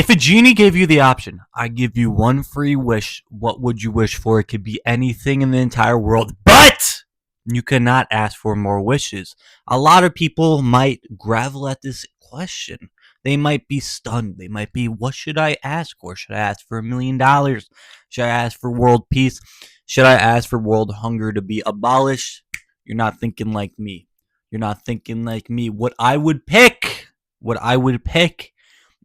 If a genie gave you the option, I give you one free wish, what would you wish for? It could be anything in the entire world, but you cannot ask for more wishes. A lot of people might gravel at this question. They might be stunned. They might be, what should I ask for? Should I ask for $1,000,000? Should I ask for world peace? Should I ask for world hunger to be abolished? You're not thinking like me. You're not thinking like me. What I would pick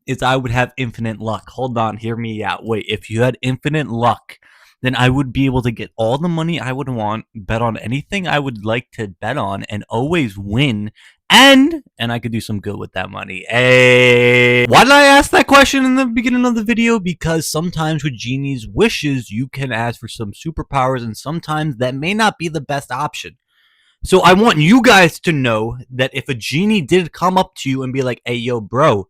is I would have infinite luck. Hold on, hear me out. Wait, if you had infinite luck, then I would be able to get all the money I would want, bet on anything I would like to bet on, and always win. And I could do some good with that money. Hey, why did I ask that question in the beginning of the video? Because sometimes with Genie's wishes, you can ask for some superpowers, and sometimes that may not be the best option. So I want you guys to know that if a genie did come up to you and be like, hey, yo, bro,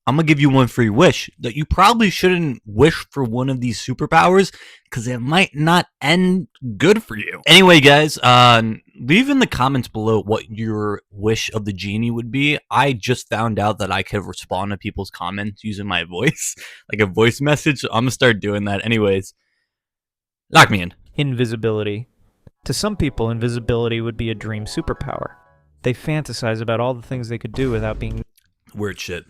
I'm going to give you one free wish, that you probably shouldn't wish for one of these superpowers because it might not end good for you. Anyway, guys, leave in the comments below what your wish of the genie would be. I just found out that I could respond to people's comments using my voice, like a voice message. So I'm going to start doing that. Anyways, lock me in. Invisibility. To some people, invisibility would be a dream superpower. They fantasize about all the things they could do without being... Weird shit.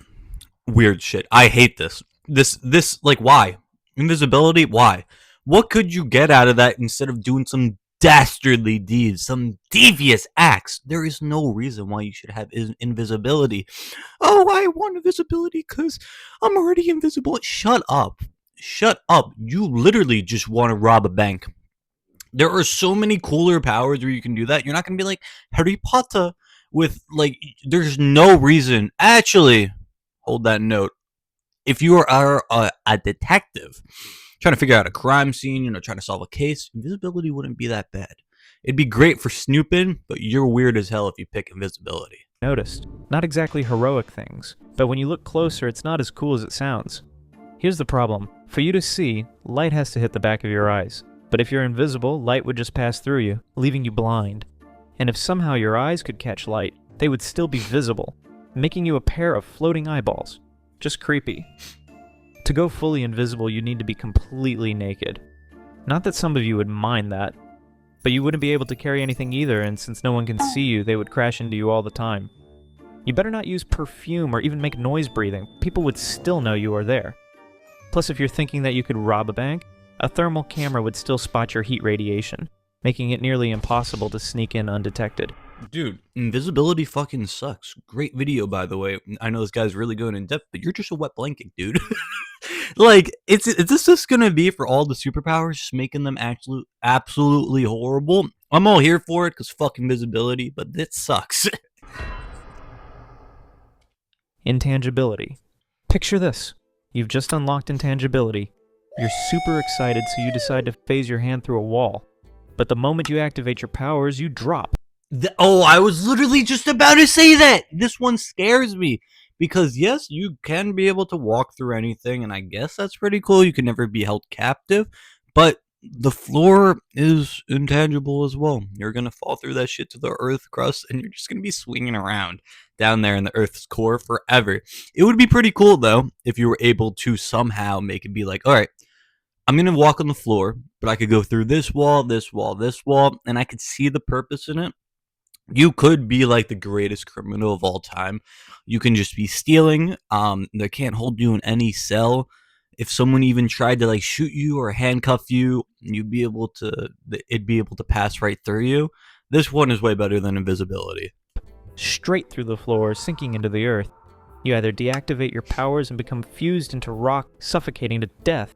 Weird shit. I hate this. This, like, why? Invisibility? Why? What could you get out of that instead of doing some dastardly deeds, some devious acts? There is no reason why you should have invisibility. Oh, I want invisibility because I'm already invisible. Shut up. Shut up. You literally just want to rob a bank. There are so many cooler powers where you can do that. You're not going to be like Harry Potter with, like, there's no reason. Actually, hold that note. If you are a detective trying to figure out a crime scene, trying to solve a case, invisibility wouldn't be that bad. It'd be great for snooping, but you're weird as hell if you pick invisibility. Noticed. Not exactly heroic things, but when you look closer, it's not as cool as it sounds. Here's the problem. For you to see, light has to hit the back of your eyes. But if you're invisible, light would just pass through you, leaving you blind. And if somehow your eyes could catch light, they would still be visible, making you a pair of floating eyeballs. Just creepy. To go fully invisible, you need to be completely naked. Not that some of you would mind that, but you wouldn't be able to carry anything either, and since no one can see you, they would crash into you all the time. You better not use perfume or even make noise breathing. People would still know you are there. Plus, if you're thinking that you could rob a bank, a thermal camera would still spot your heat radiation, making it nearly impossible to sneak in undetected. Dude, invisibility fucking sucks. Great video, by the way. I know this guy's really going in depth, but you're just a wet blanket, dude. Like, is this just gonna be for all the superpowers, just making them absolutely horrible? I'm all here for it, because fuck invisibility, but this sucks. Intangibility. Picture this. You've just unlocked intangibility. You're super excited, so you decide to phase your hand through a wall. But the moment you activate your powers, you drop. Oh, I was literally just about to say that. This one scares me. Because, yes, you can be able to walk through anything, and I guess that's pretty cool. You can never be held captive. But the floor is intangible as well. You're going to fall through that shit to the earth crust, and you're just going to be swinging around down there in the earth's core forever. It would be pretty cool, though, if you were able to somehow make it be like, all right, I'm going to walk on the floor, but I could go through this wall, this wall, this wall, and I could see the purpose in it. You could be like the greatest criminal of all time. You can just be stealing. They can't hold you in any cell. If someone even tried to like shoot you or handcuff you, it'd be able to pass right through you. This one is way better than invisibility. Straight through the floor, sinking into the earth. You either deactivate your powers and become fused into rock, suffocating to death,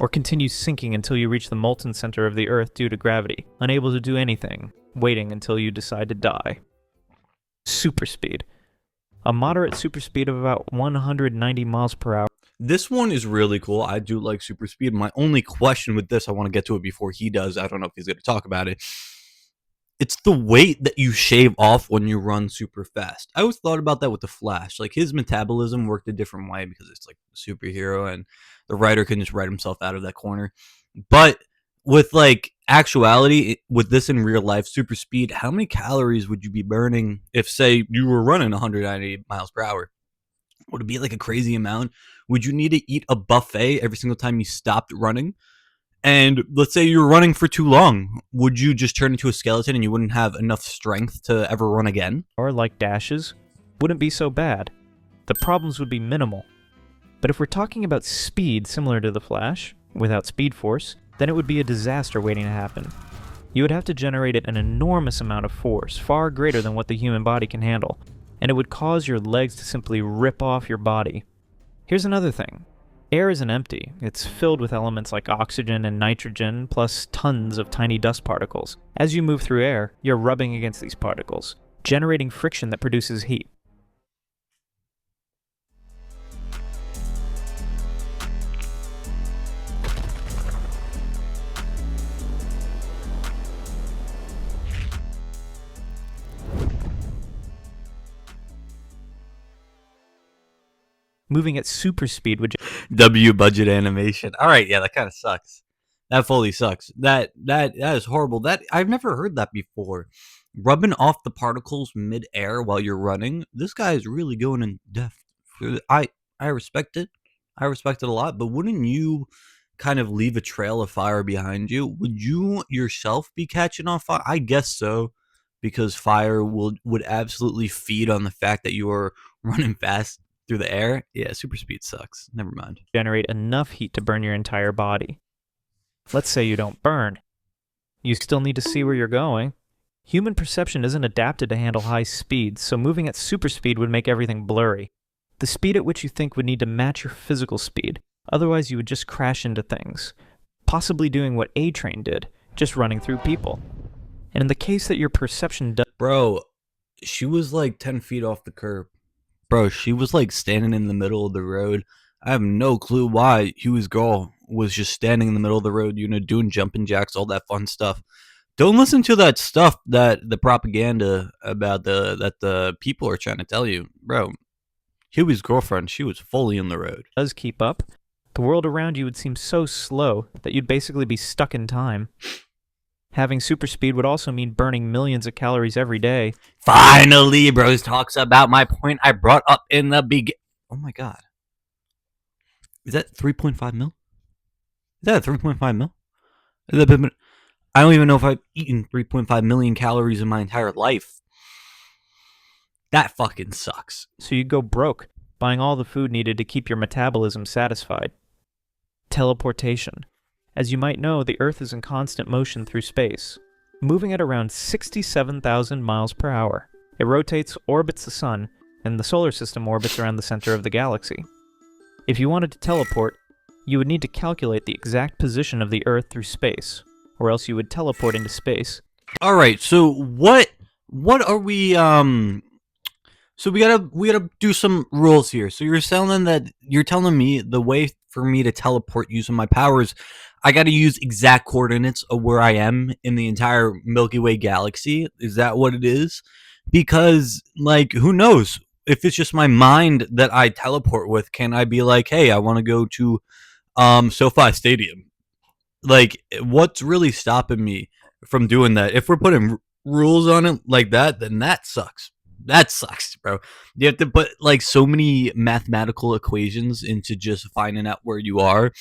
or continue sinking until you reach the molten center of the earth due to gravity, unable to do anything, waiting until you decide to die. Super speed. A moderate super speed of about 190 miles per hour. This one is really cool. I do like super speed. My only question with this, I want to get to it before he does. I don't know if he's going to talk about it. It's the weight that you shave off when you run super fast. I always thought about that with the Flash. Like, his metabolism worked a different way because it's like a superhero and the writer can just write himself out of that corner. But with like actuality, with this in real life, super speed, how many calories would you be burning if, say, you were running 190 miles per hour? Would it be like a crazy amount? Would you need to eat a buffet every single time you stopped running? And let's say you were running for too long. Would you just turn into a skeleton and you wouldn't have enough strength to ever run again? Or like dashes, wouldn't be so bad. The problems would be minimal. But if we're talking about speed similar to the Flash, without Speed Force, then it would be a disaster waiting to happen. You would have to generate an enormous amount of force, far greater than what the human body can handle, and it would cause your legs to simply rip off your body. Here's another thing. Air isn't empty. It's filled with elements like oxygen and nitrogen, plus tons of tiny dust particles. As you move through air, you're rubbing against these particles, generating friction that produces heat. Moving at super speed would W budget animation. All right, yeah, that kind of sucks. That fully sucks. That is horrible. That I've never heard that before. Rubbing off the particles mid-air while you're running. This guy is really going in depth. I respect it. I respect it a lot. But wouldn't you kind of leave a trail of fire behind you? Would you yourself be catching on fire? I guess so, because fire would absolutely feed on the fact that you are running fast through the air. Yeah, super speed sucks. Never mind. generate enough heat to burn your entire body. Let's say you don't burn. You still need to see where you're going. Human perception isn't adapted to handle high speeds, so moving at super speed would make everything blurry. The speed at which you think would need to match your physical speed, otherwise you would just crash into things, possibly doing what A-Train did, just running through people. And in the case that your perception does... Bro, she was like 10 feet off the curb. Bro, she was like standing in the middle of the road. I have no clue why Huey's girl was just standing in the middle of the road, doing jumping jacks, all that fun stuff. Don't listen to that stuff that the propaganda about that the people are trying to tell you. Bro, Huey's girlfriend, she was fully in the road. does keep up, the world around you would seem so slow that you'd basically be stuck in time. Having super speed would also mean burning millions of calories every day. Finally, bros talks about my point I brought up in the beginning. Oh my god. Is that 3.5 mil? Is that 3.5 mil? I don't even know if I've eaten 3.5 million calories in my entire life. That fucking sucks. So you'd go broke, buying all the food needed to keep your metabolism satisfied. Teleportation. As you might know, the Earth is in constant motion through space, moving at around 67,000 miles per hour. It rotates, orbits the sun, and the solar system orbits around the center of the galaxy. If you wanted to teleport, you would need to calculate the exact position of the Earth through space, or else you would teleport into space. All right, so what are we so we gotta do some rules here. So you're telling me the way for me to teleport using my powers, I gotta use exact coordinates of where I am in the entire Milky Way galaxy. Is that what it is? Because like, who knows? If it's just my mind that I teleport with, can I be like, hey, I want to go to SoFi Stadium? Like, what's really stopping me from doing that? If we're putting rules on it like that, then that sucks. That sucks, bro. You have to put like so many mathematical equations into just finding out where you are.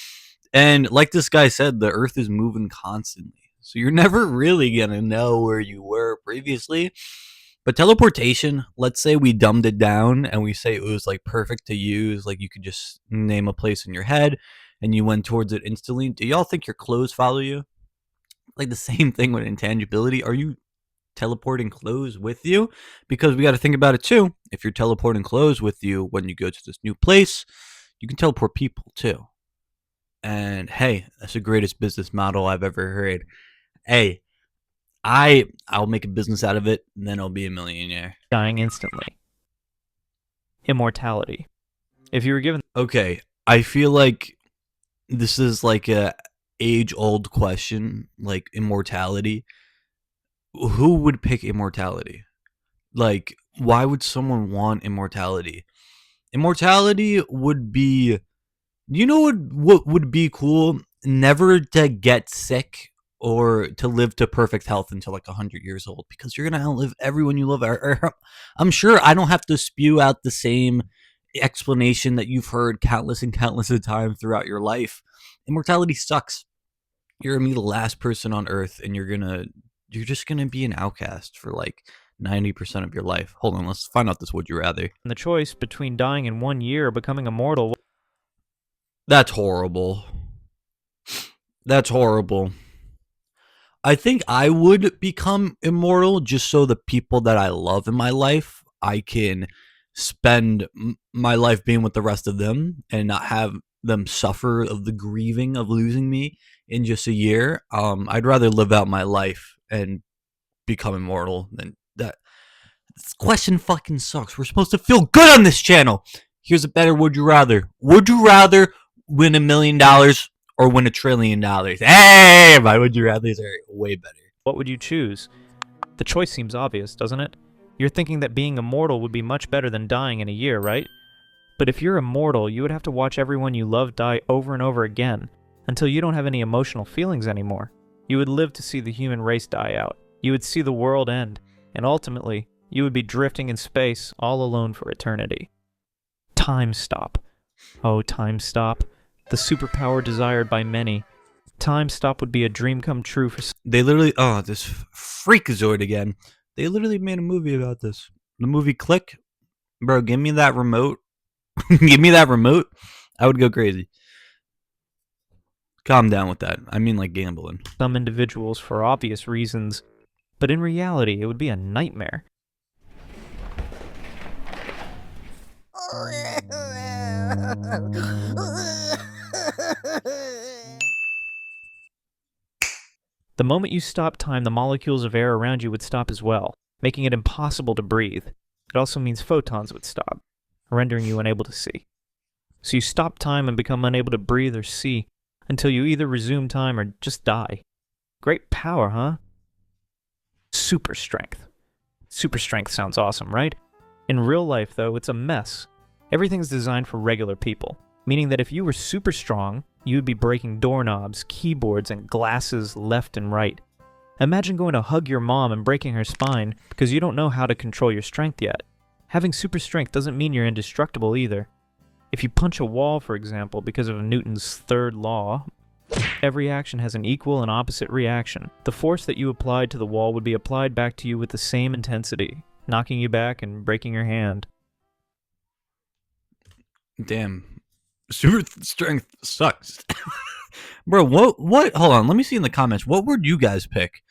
And like this guy said, the earth is moving constantly. So you're never really going to know where you were previously. But teleportation, let's say we dumbed it down and we say it was like perfect to use. Like you could just name a place in your head and you went towards it instantly. Do y'all think your clothes follow you? Like the same thing with intangibility. Are you teleporting clothes with you? Because we got to think about it too. If you're teleporting clothes with you when you go to this new place, you can teleport people too. And hey, that's the greatest business model I've ever heard. Hey, I'll make a business out of it, and then I'll be a millionaire. Dying instantly. Immortality. If you were given... Okay, I feel like this is like a age-old question, like immortality. Who would pick immortality? Like, why would someone want immortality? Immortality would be... You know what would be cool? Never to get sick or to live to perfect health until like 100 years old, because you're going to outlive everyone you love. I'm sure I don't have to spew out the same explanation that you've heard countless and countless of times throughout your life. Immortality sucks. You're gonna be the last person on Earth, and you're just gonna be an outcast for like 90% of your life. Hold on, let's find out this would you rather. And the choice between dying in 1 year or becoming immortal. That's horrible. That's horrible. I think I would become immortal just so the people that I love in my life, I can spend my life being with the rest of them and not have them suffer of the grieving of losing me in just a year. I'd rather live out my life and become immortal than that. This question fucking sucks. We're supposed to feel good on this channel. Here's a better would you rather. Would you rather win $1,000,000 or win $1,000,000,000? Hey, my would you rather's are way better. What would you choose? The choice seems obvious, doesn't it? You're thinking that being immortal would be much better than dying in a year, right? But if you're immortal, you would have to watch everyone you love die over and over again until you don't have any emotional feelings anymore. You would live to see the human race die out. You would see the world end, and ultimately, you would be drifting in space all alone for eternity. Time stop. Oh, time stop. The superpower desired by many. Time stop would be a dream come true for... They literally, oh, this freakazoid again. They literally made a movie about this. The movie Click. Bro, give me that remote. Give me that remote. I would go crazy. Calm down with that. I mean like gambling. Some individuals for obvious reasons, but in reality, it would be a nightmare. The moment you stop time, the molecules of air around you would stop as well, making it impossible to breathe. It also means photons would stop, rendering you unable to see. So you stop time and become unable to breathe or see until you either resume time or just die. Great power, huh? Super strength. Super strength sounds awesome, right? In real life, though, it's a mess. Everything's designed for regular people, meaning that if you were super strong, you would be breaking doorknobs, keyboards, and glasses left and right. Imagine going to hug your mom and breaking her spine because you don't know how to control your strength yet. Having super strength doesn't mean you're indestructible either. If you punch a wall, for example, because of Newton's third law, every action has an equal and opposite reaction. The force that you applied to the wall would be applied back to you with the same intensity, knocking you back and breaking your hand. Damn. Super strength sucks. Bro, what? Hold on, let me see in the comments. What would you guys pick?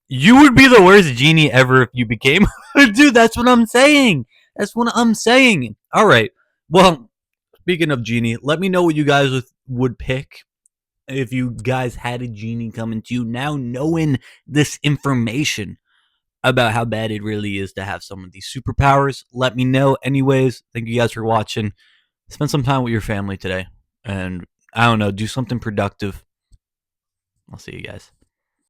You would be the worst genie ever if you became... Dude, that's what I'm saying. That's what I'm saying. All right. Well, speaking of genie, let me know what you guys would pick if you guys had a genie coming to you. Now knowing this information about how bad it really is to have some of these superpowers, let me know. Anyways, thank you guys for watching. Spend some time with your family today. And, I don't know, do something productive. I'll see you guys.